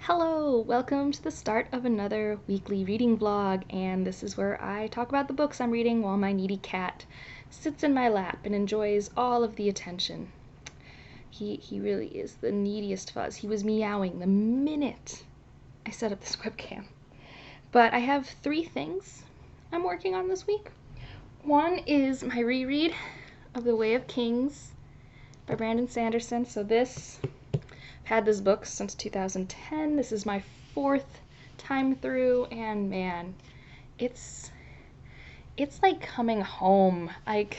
Hello, welcome to the start of another weekly reading vlog, and this is where I talk about the books I'm reading while my needy cat sits in my lap and enjoys all of the attention. He really is the neediest fuzz. He was meowing the minute I set up this webcam. But I have three things I'm working on this week. One is my reread of The Way of Kings by Brandon Sanderson. So I've had this book since 2010. This is my fourth time through, and man, it's like coming home. Like,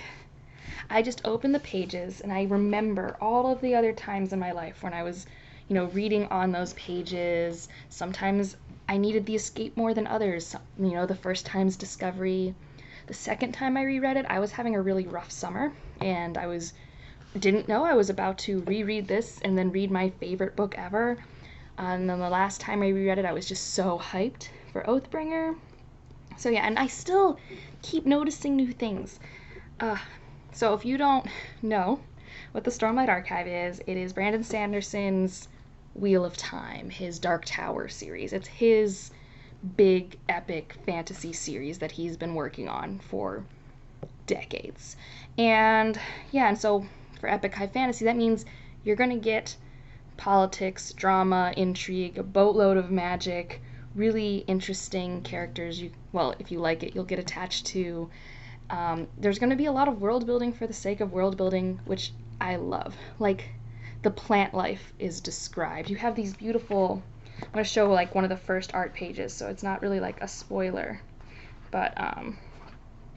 I just open the pages and I remember all of the other times in my life when I was, reading on those pages. Sometimes I needed the escape more than others. The first time's discovery. The second time I reread it, I was having a really rough summer, and didn't know I was about to reread this and then read my favorite book ever. And then the last time I reread it, I was just so hyped for Oathbringer. So yeah, and I still keep noticing new things. So if you don't know what the Stormlight Archive is, it is Brandon Sanderson's Wheel of Time, his Dark Tower series. It's his big epic fantasy series that he's been working on for decades. And so for epic high fantasy, that means you're going to get politics, drama, intrigue, a boatload of magic, really interesting characters. If you like it, you'll get attached to. There's going to be a lot of world building for the sake of world building, which I love. Like, the plant life is described. You have these beautiful, I'm going to show like one of the first art pages, so it's not really like a spoiler, but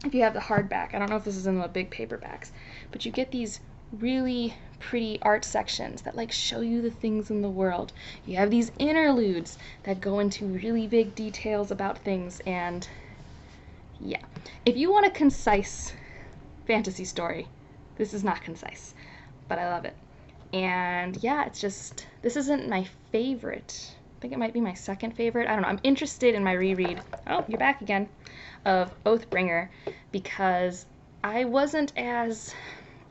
if you have the hardback, I don't know if this is in the big paperbacks, but you get these really pretty art sections that like show you the things in the world. You have these interludes that go into really big details about things, and yeah. If you want a concise fantasy story, this is not concise, but I love it. And yeah, this isn't my favorite. I think it might be my second favorite. I don't know. I'm interested in my reread. Oh, you're back again. Of Oathbringer, because I wasn't as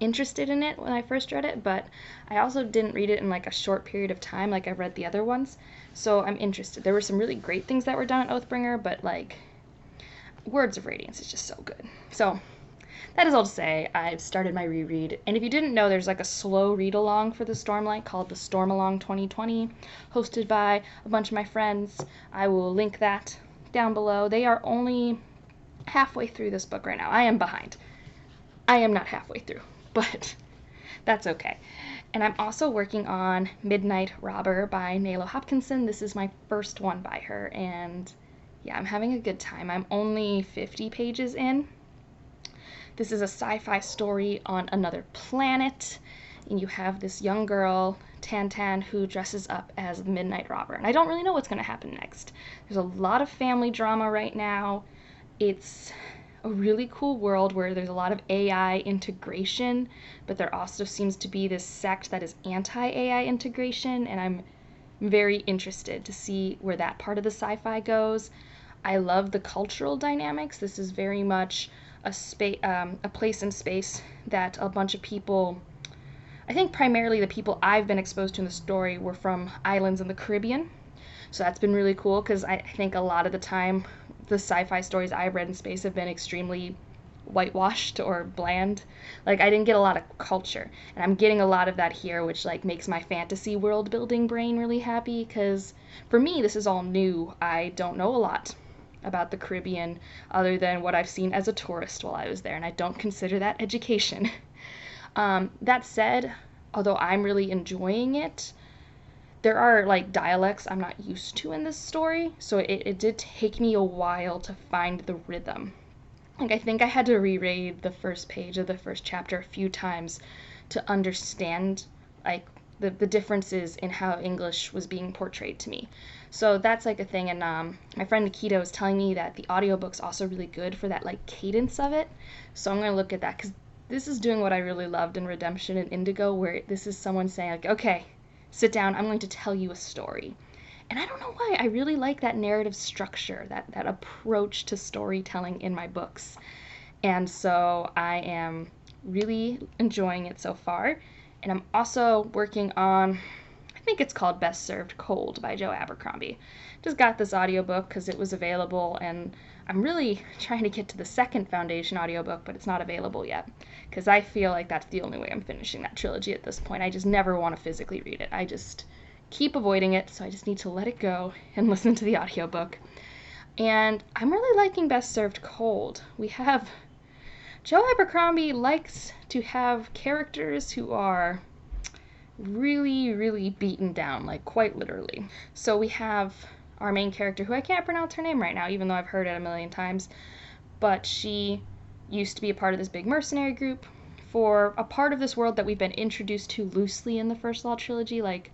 interested in it when I first read it, but I also didn't read it in like a short period of time like I've read the other ones, so I'm interested. There were some really great things that were done at Oathbringer, but like Words of Radiance is just so good. So that is all to say, I've started my reread, and if you didn't know, there's like a slow read-along for the Stormlight called the Stormalong 2020, hosted by a bunch of my friends. I will link that down below. They are only halfway through this book right now. I am behind. I am not halfway through, but that's okay. And I'm also working on Midnight Robber by Nalo Hopkinson. This is my first one by her, and yeah, I'm having a good time. I'm only 50 pages in. This is a sci-fi story on another planet, and you have this young girl, Tan, who dresses up as the Midnight Robber, and I don't really know what's going to happen next. There's a lot of family drama right now. It's a really cool world where there's a lot of AI integration, but there also seems to be this sect that is anti-AI integration, and I'm very interested to see where that part of the sci-fi goes. I love the cultural dynamics. This is very much a place in space that a bunch of people, I think primarily the people I've been exposed to in the story, were from islands in the Caribbean. So that's been really cool, because I think a lot of the time the sci-fi stories I've read in space have been extremely whitewashed or bland. Like, I didn't get a lot of culture, and I'm getting a lot of that here, which like makes my fantasy world building brain really happy, because for me this is all new. I don't know a lot about the Caribbean other than what I've seen as a tourist while I was there, and I don't consider that education. That said, although I'm really enjoying it, there are like dialects I'm not used to in this story, so it did take me a while to find the rhythm. Like, I think I had to reread the first page of the first chapter a few times to understand like the differences in how English was being portrayed to me. So that's like a thing, and my friend Nikita was telling me that the audiobook's also really good for that like cadence of it. So I'm going to look at that, because this is doing what I really loved in Redemption and Indigo, where this is someone saying like, okay, sit down, I'm going to tell you a story. And I don't know why, I really like that narrative structure, that approach to storytelling in my books. And so I am really enjoying it so far. And I'm also working on, I think it's called Best Served Cold by Joe Abercrombie. Just got this audiobook because it was available, and I'm really trying to get to the second Foundation audiobook, but it's not available yet because I feel like that's the only way I'm finishing that trilogy at this point. I just never want to physically read it. I just keep avoiding it, so I just need to let it go and listen to the audiobook. And I'm really liking Best Served Cold. We have Joe Abercrombie likes to have characters who are really, really beaten down, like quite literally. So we have our main character, who I can't pronounce her name right now, even though I've heard it a million times, but she used to be a part of this big mercenary group for a part of this world that we've been introduced to loosely in the First Law trilogy. Like,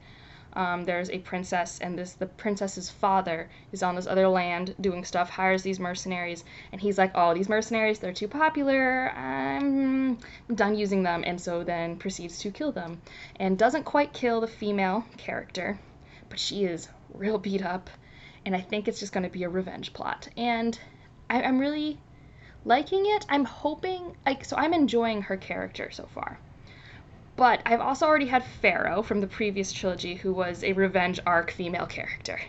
there's a princess, and the princess's father is on this other land doing stuff, hires these mercenaries, and he's like, oh, these mercenaries, they're too popular, I'm done using them, and so then proceeds to kill them. And doesn't quite kill the female character, but she is real beat up, and I think it's just going to be a revenge plot. And I'm really liking it. I'm hoping, so I'm enjoying her character so far. But I've also already had Pharaoh from the previous trilogy, who was a revenge arc female character.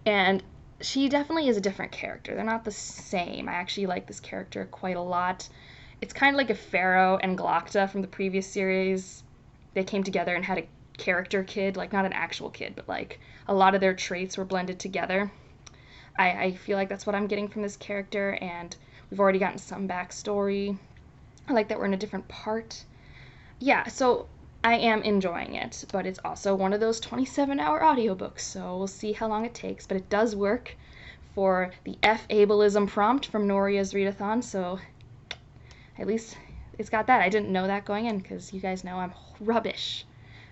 And she definitely is a different character. They're not the same. I actually like this character quite a lot. It's kind of like if Pharaoh and Glocta from the previous series, they came together and had a character kid, like not an actual kid, but like a lot of their traits were blended together. I feel like that's what I'm getting from this character, and we've already gotten some backstory. I like that we're in a different part. Yeah, so I am enjoying it, but it's also one of those 27-hour audiobooks, so we'll see how long it takes. But it does work for the F ableism prompt from Noria's readathon, so at least it's got that. I didn't know that going in, because you guys know I'm rubbish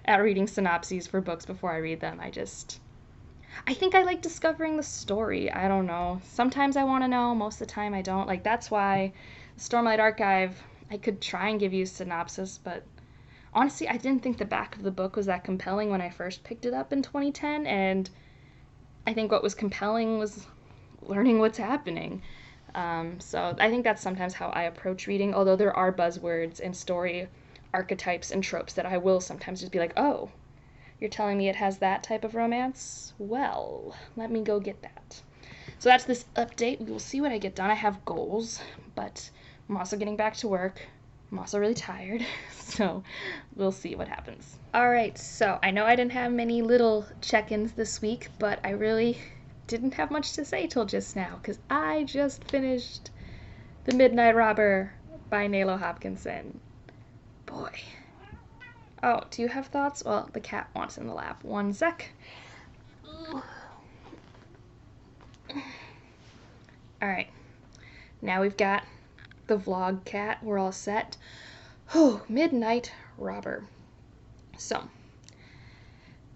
at reading synopses for books before I read them. I think I like discovering the story. I don't know. Sometimes I want to know, most of the time I don't. Like, that's why Stormlight Archive, I could try and give you a synopsis, but honestly, I didn't think the back of the book was that compelling when I first picked it up in 2010, and I think what was compelling was learning what's happening. So I think that's sometimes how I approach reading, although there are buzzwords and story archetypes and tropes that I will sometimes just be like, oh, you're telling me it has that type of romance? Well, let me go get that. So that's this update. We will see what I get done. I have goals, but I'm also getting back to work. I'm also really tired, so we'll see what happens. Alright, so I know I didn't have many little check-ins this week, but I really didn't have much to say till just now, because I just finished The Midnight Robber by Nalo Hopkinson. Boy. Oh, do you have thoughts? Well, the cat wants in the lap. One sec. Alright, now we've got the vlog cat. We're all set. Oh, Midnight Robber. So,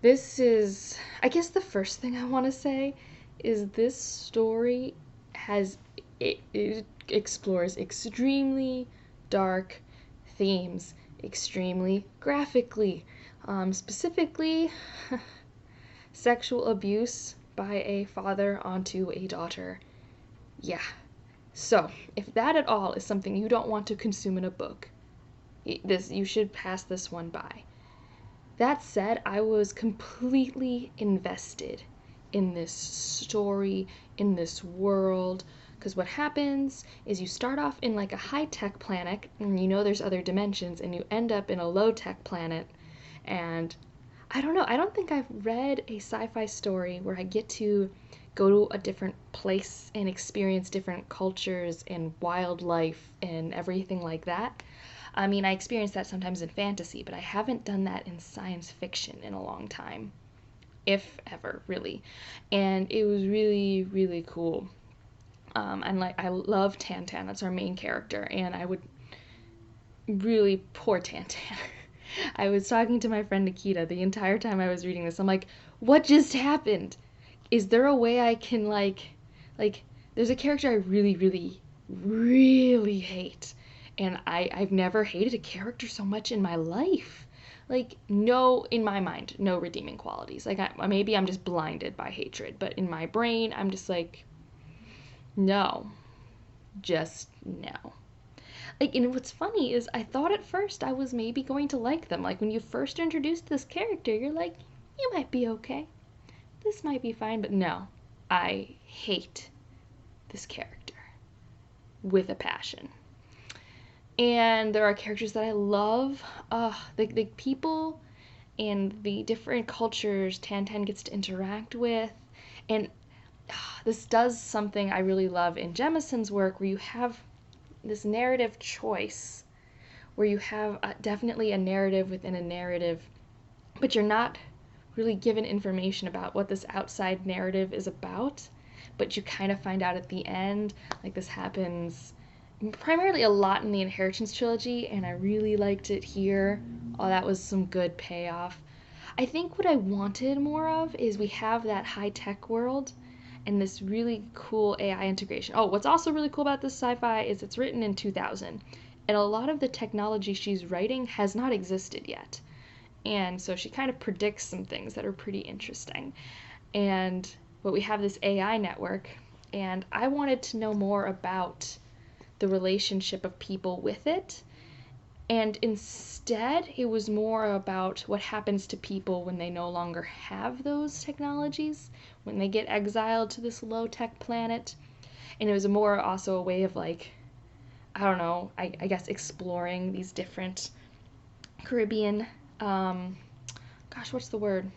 this is, I guess the first thing I want to say is this story it explores extremely dark themes, extremely graphically, specifically sexual abuse by a father onto a daughter. Yeah. So, if that at all is something you don't want to consume in a book, you should pass this one by. That said, I was completely invested in this story, in this world, because what happens is you start off in like a high-tech planet, and you know there's other dimensions, and you end up in a low-tech planet, and I don't know, I don't think I've read a sci-fi story where I get to go to a different place and experience different cultures and wildlife and everything like that. I mean, I experience that sometimes in fantasy, but I haven't done that in science fiction in a long time, if ever, really. And it was really, really cool. And like, I love Tantan. That's our main character, and I would really poor Tantan. I was talking to my friend Nikita the entire time I was reading this. I'm like, what just happened? Is there a way I can like there's a character I really, really, really hate, and I've never hated a character so much in my life. Like, no, in my mind, no redeeming qualities. Like, maybe I'm just blinded by hatred, but in my brain, I'm just like, no. Just no. Like, and what's funny is I thought at first I was maybe going to like them. Like, when you first introduced this character, you're like, you might be okay. This might be fine, but no, I hate this character with a passion. And there are characters that I love. The people and the different cultures Tan gets to interact with. And this does something I really love in Jemison's work, where you have this narrative choice, where you have definitely a narrative within a narrative, but you're not really given information about what this outside narrative is about, but you kind of find out at the end. Like, this happens primarily a lot in the Inheritance trilogy, and I really liked it here. Oh, that was some good payoff. I think what I wanted more of is we have that high-tech world and this really cool AI integration. Oh, what's also really cool about this sci-fi is it's written in 2000, and a lot of the technology she's writing has not existed yet. And so she kind of predicts some things that are pretty interesting. But we have this AI network, and I wanted to know more about the relationship of people with it. And instead, it was more about what happens to people when they no longer have those technologies, when they get exiled to this low-tech planet. And it was more also a way of, like, I don't know, I guess exploring these different Caribbean, what's the word?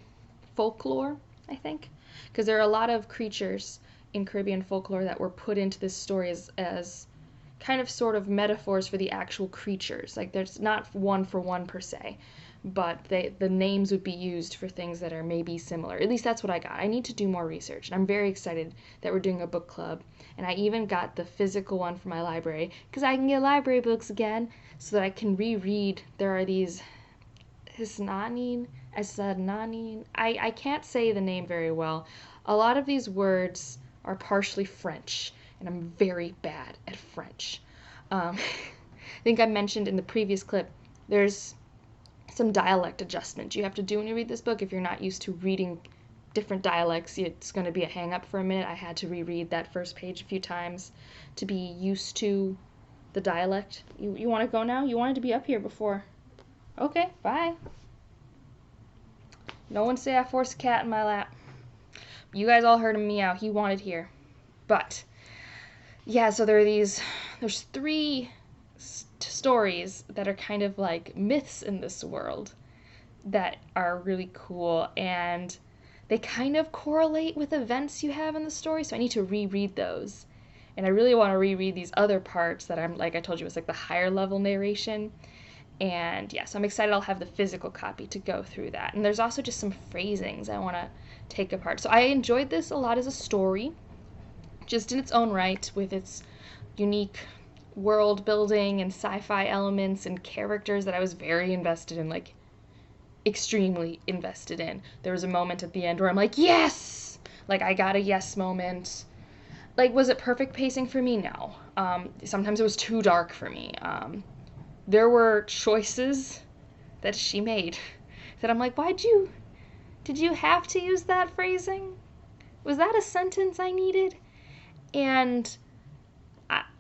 Folklore, I think. Because there are a lot of creatures in Caribbean folklore that were put into this story as kind of sort of metaphors for the actual creatures. Like, there's not one for one per se, but the names would be used for things that are maybe similar. At least that's what I got. I need to do more research, and I'm very excited that we're doing a book club. And I even got the physical one for my library, because I can get library books again, so that I can reread. There are these Asadnanin. I can't say the name very well. A lot of these words are partially French, and I'm very bad at French. I think I mentioned in the previous clip, there's some dialect adjustment you have to do when you read this book. If you're not used to reading different dialects, it's going to be a hang-up for a minute. I had to reread that first page a few times to be used to the dialect. You want to go now? You wanted to be up here before. Okay, bye. No one say I forced a cat in my lap. You guys all heard him meow. He wanted here. But yeah, so there's 3 stories that are kind of like myths in this world that are really cool, and they kind of correlate with events you have in the story, so I need to reread those. And I really want to reread these other parts that I'm, like I told you, it's like the higher level narration. And yeah, so I'm excited I'll have the physical copy to go through that. And there's also just some phrasings I want to take apart. So I enjoyed this a lot as a story, just in its own right, with its unique world building and sci-fi elements and characters that I was very invested in, like extremely invested in. There was a moment at the end where I'm like, yes! Like, I got a yes moment. Like, was it perfect pacing for me? No. Sometimes it was too dark for me. There were choices that she made that I'm like, did you have to use that phrasing? Was that a sentence I needed? And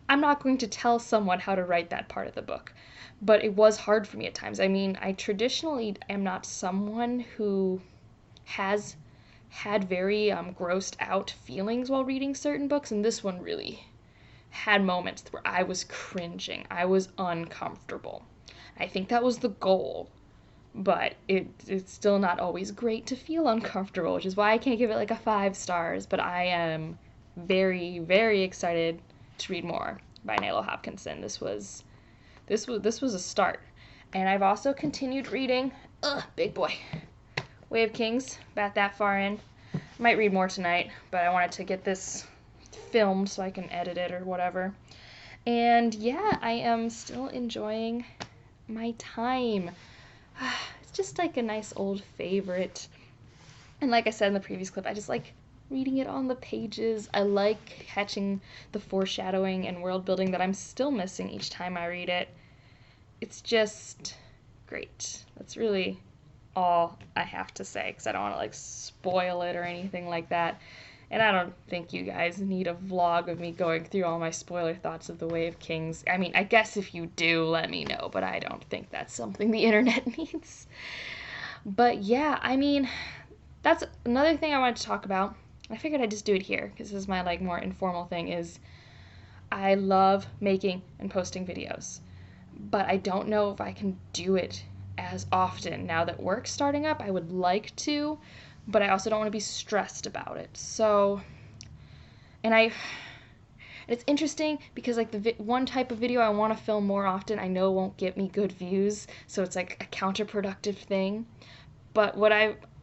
I'm not going to tell someone how to write that part of the book, but it was hard for me at times. I mean, I traditionally am not someone who has had very grossed out feelings while reading certain books, and this one really had moments where I was cringing. I was uncomfortable. I think that was the goal, but it's still not always great to feel uncomfortable, which is why I can't give it like a 5 stars, but I am very, very excited to read more by Nalo Hopkinson. This was a start. And I've also continued reading, big boy, Way of Kings, about that far in. I might read more tonight, but I wanted to get this filmed so I can edit it or whatever. And yeah, I am still enjoying my time. It's just like a nice old favorite. And like I said in the previous clip, I just like reading it on the pages. I like catching the foreshadowing and world building that I'm still missing each time I read it. It's just great. That's really all I have to say, because I don't want to like spoil it or anything like that. And I don't think you guys need a vlog of me going through all my spoiler thoughts of The Way of Kings. I mean, I guess if you do, let me know, but I don't think that's something the internet needs. But yeah, I mean, that's another thing I wanted to talk about. I figured I'd just do it here because this is my like more informal thing. Is I love making and posting videos, but I don't know if I can do it as often now that work's starting up. I would like to, but I also don't want to be stressed about it. So, and I it's interesting because like the one type of video I want to film more often, I know won't get me good views, so it's like a counterproductive thing. But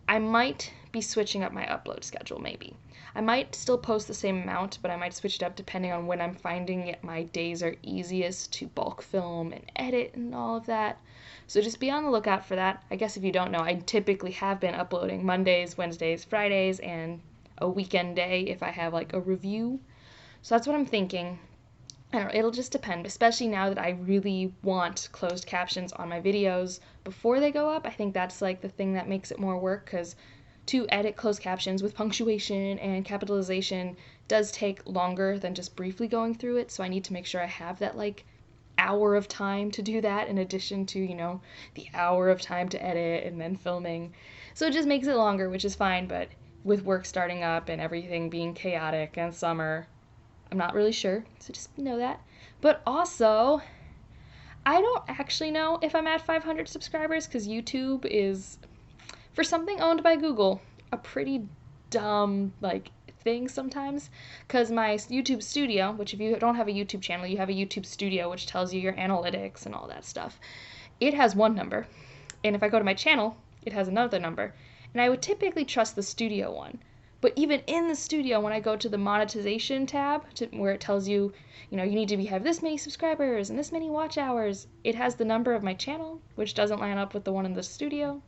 I might be switching up my upload schedule maybe. I might still post the same amount, but I might switch it up depending on when I'm finding it my days are easiest to bulk film and edit and all of that. So just be on the lookout for that. I guess if you don't know, I typically have been uploading Mondays, Wednesdays, Fridays, and a weekend day if I have like a review. So that's what I'm thinking. I don't know, it'll just depend, especially now that I really want closed captions on my videos before they go up. I think that's like the thing that makes it more work, because to edit closed captions with punctuation and capitalization does take longer than just briefly going through it, so I need to make sure I have that like hour of time to do that in addition to, the hour of time to edit and then filming. So it just makes it longer, which is fine, but with work starting up and everything being chaotic and summer, I'm not really sure, so just know that. But also, I don't actually know if I'm at 500 subscribers because YouTube is, for something owned by Google, a pretty dumb like thing sometimes. Because my YouTube studio, which if you don't have a YouTube channel, you have a YouTube studio, which tells you your analytics and all that stuff. It has one number, and if I go to my channel, it has another number. And I would typically trust the studio one. But even in the studio, when I go to the monetization tab, where it tells you, you need to have this many subscribers and this many watch hours, it has the number of my channel, which doesn't line up with the one in the studio.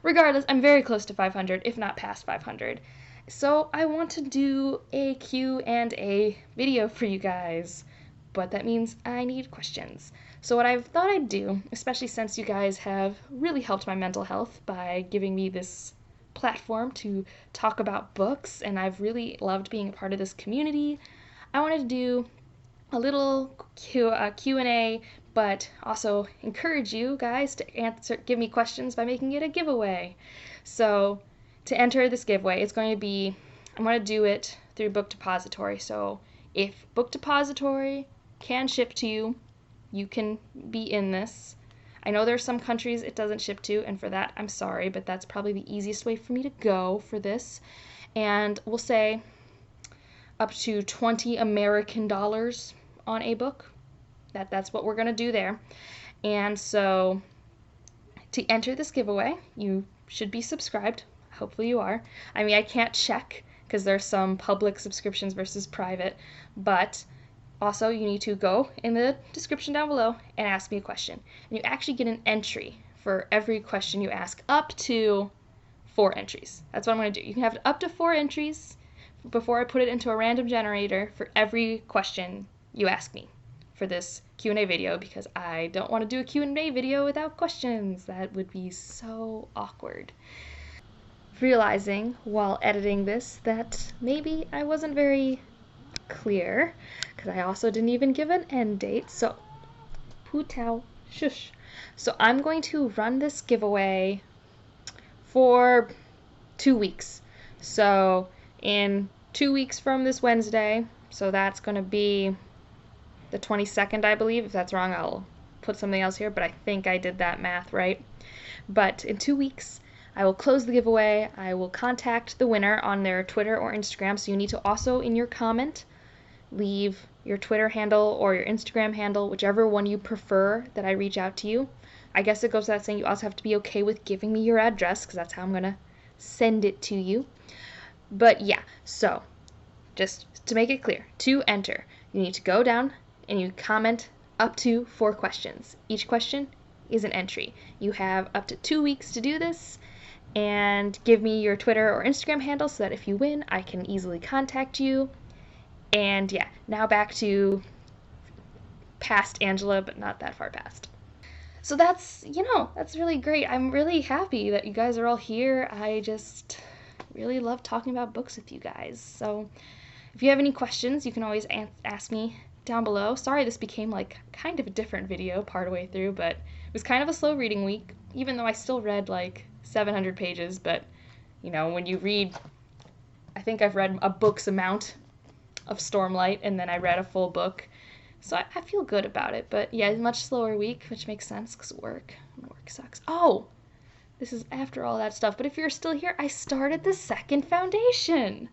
Regardless, I'm very close to 500, if not past 500. So I want to do a Q&A video for you guys, but that means I need questions. So what I've thought I'd do, especially since you guys have really helped my mental health by giving me this platform to talk about books, and I've really loved being a part of this community, I wanted to do a little Q&A, but also encourage you guys to give me questions by making it a giveaway. So to enter this giveaway, I'm going to do it through Book Depository. So if Book Depository can ship to you, you can be in this. I know there are some countries it doesn't ship to, and for that, I'm sorry, but that's probably the easiest way for me to go for this. And we'll say up to 20 American dollars on a book. That's what we're going to do there. And so to enter this giveaway, you should be subscribed. Hopefully you are. I mean, I can't check because there's some public subscriptions versus private, but also, you need to go in the description down below and ask me a question. And you actually get an entry for every question you ask, up to 4 entries. That's what I'm going to do. You can have up to 4 entries before I put it into a random generator for every question you ask me for this Q&A video, because I don't want to do a Q&A video without questions. That would be so awkward. Realizing while editing this that maybe I wasn't very clear, because I also didn't even give an end date, so putao shush. So I'm going to run this giveaway for 2 weeks. So in 2 weeks from this Wednesday, so that's going to be the 22nd, I believe. If that's wrong, I'll put something else here, but I think I did that math right. But in 2 weeks, I will close the giveaway. I will contact the winner on their Twitter or Instagram, so you need to also, in your comment, leave your Twitter handle or your Instagram handle, whichever one you prefer that I reach out to you. I guess it goes without saying you also have to be okay with giving me your address, because that's how I'm going to send it to you. But yeah, so just to make it clear, to enter, you need to go down and you comment up to 4 questions. Each question is an entry. You have up to 2 weeks to do this, and give me your Twitter or Instagram handle so that if you win, I can easily contact you. And yeah, now back to past Angela, but not that far past. So that's really great. I'm really happy that you guys are all here. I just really love talking about books with you guys. So if you have any questions, you can always ask me down below. Sorry this became like kind of a different video part way through, but it was kind of a slow reading week, even though I still read like 700 pages, but You know, when you read, I think I've read a book's amount of Stormlight, and then I read a full book. So I feel good about it. But yeah, much slower week, which makes sense because work sucks. Oh, this is after all that stuff. But if you're still here, I started the second foundation.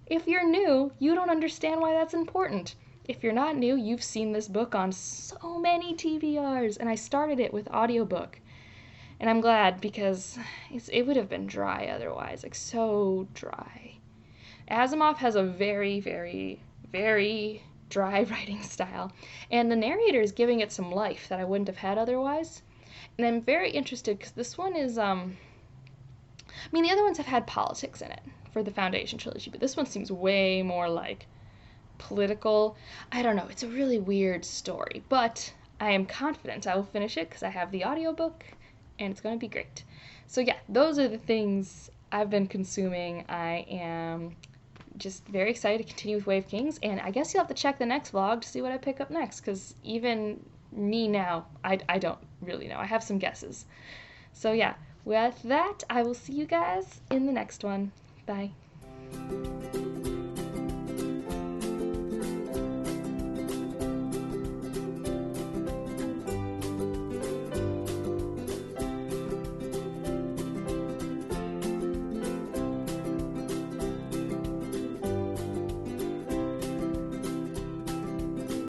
If you're new, you don't understand why that's important. If you're not new, you've seen this book on so many TBRs, and I started it with audiobook. And I'm glad because it would have been dry otherwise, like so dry. Asimov has a very, very, very dry writing style, and the narrator is giving it some life that I wouldn't have had otherwise. And I'm very interested because this one is, I mean, the other ones have had politics in it for the Foundation trilogy, but this one seems way more like political. I don't know, it's a really weird story, but I am confident I will finish it because I have the audiobook and it's going to be great. So yeah, those are the things I've been consuming. I am just very excited to continue with Wave Kings, and I guess you'll have to check the next vlog to see what I pick up next, because even me now, I don't really know. I have some guesses. So yeah, with that, I will see you guys in the next one. Bye.